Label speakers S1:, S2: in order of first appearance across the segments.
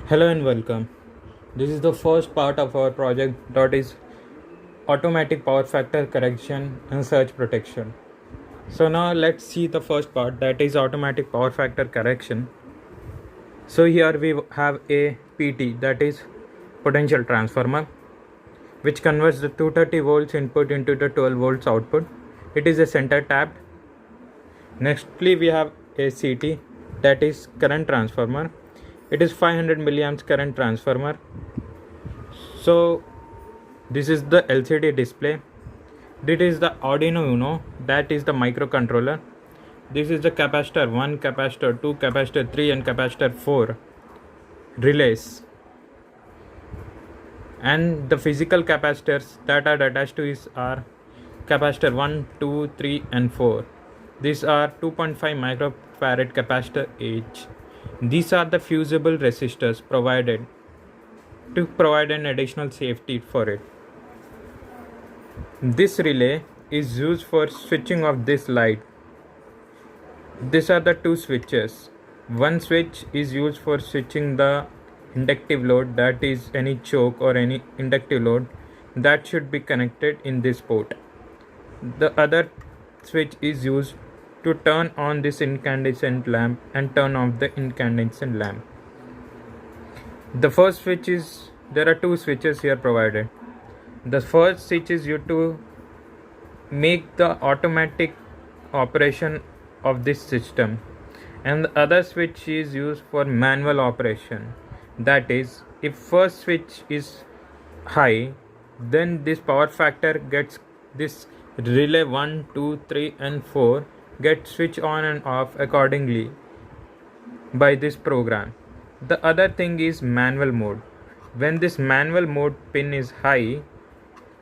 S1: Hello and welcome. This is the first part of our project that is automatic power factor correction and surge protection. So now let's see the first part, that is automatic power factor correction. So here we have a PT, that is potential transformer, which converts the 230 volts input into the 12 volts output. It is a center tapped. Nextly we have a CT, that is current transformer. It is 500 milliamps current transformer. So this is the LCD display. This is the Arduino Uno, that is the microcontroller. This is the capacitor 1, capacitor 2, capacitor 3 and capacitor 4 relays. And the physical capacitors that are attached to this are capacitor 1, 2, 3 and 4. These are 2.5 microfarad capacitor each. These are the fusible resistors provided to provide an additional safety for it. This relay is used for switching off this light. These are the two switches. One switch is used for switching the inductive load, that is any choke or any inductive load that should be connected in this port. The other switch is used to turn on this incandescent lamp and turn off the incandescent lamp. The first switch is, there are two switches here provided. The first switch is used to make the automatic operation of this system, and the other switch is used for manual operation. That is, if first switch is high, then this power factor gets this relay 1, 2, 3 and 4 get switched on and off accordingly by this program. The other thing is manual mode. When this manual mode pin is high,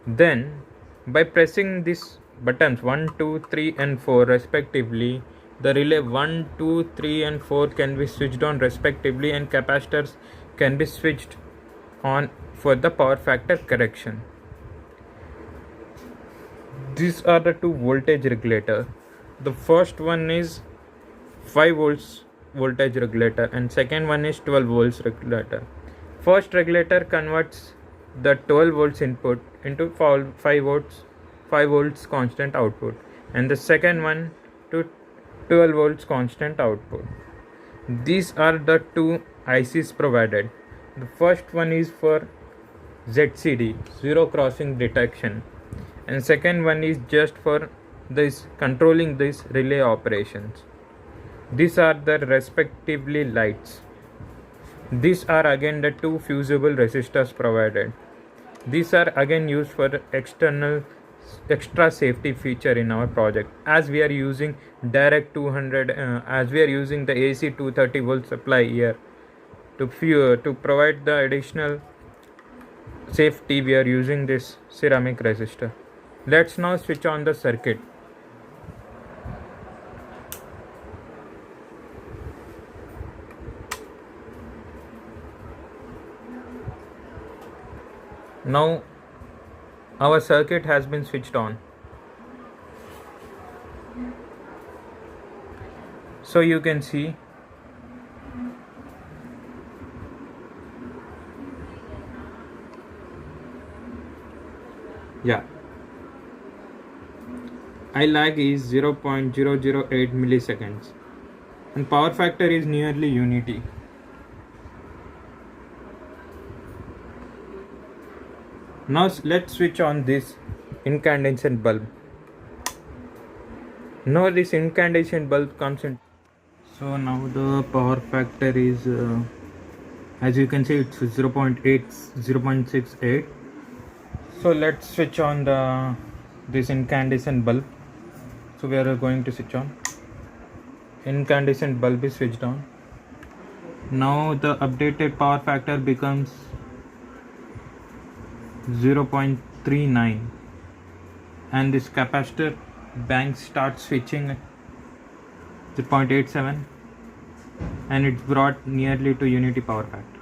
S1: then by pressing these buttons 1, 2, 3 and 4 respectively, the relay 1, 2, 3 and 4 can be switched on respectively and capacitors can be switched on for the power factor correction. These are the two voltage regulator. The first one is 5 volts voltage regulator and second one is 12 volts regulator. First regulator converts the 12 volts input into 5 volts constant output, and the second one to 12 volts constant output. These are the two ICs provided. The first one is for ZCD, zero crossing detection, and second one is just for this controlling this relay operations. These are the respectively lights. These are again the two fusible resistors provided. These are again used for extra safety feature in our project, as we are using direct 200 as we are using the AC 230 volt supply here to provide the additional safety. We are using this ceramic resistor. Let's now switch on the circuit. Now our circuit has been switched on. So you can see I lag is 0.008 milliseconds and power factor is nearly unity. Now let's switch on this incandescent bulb. Now this incandescent bulb comes in. So now the power factor is as you can see it's 0.68. So let's switch on this incandescent bulb. So we are going to switch on. Incandescent bulb is switched on. Now the updated power factor becomes 0.39 and this capacitor bank starts switching to 0.87 and it's brought nearly to unity power factor.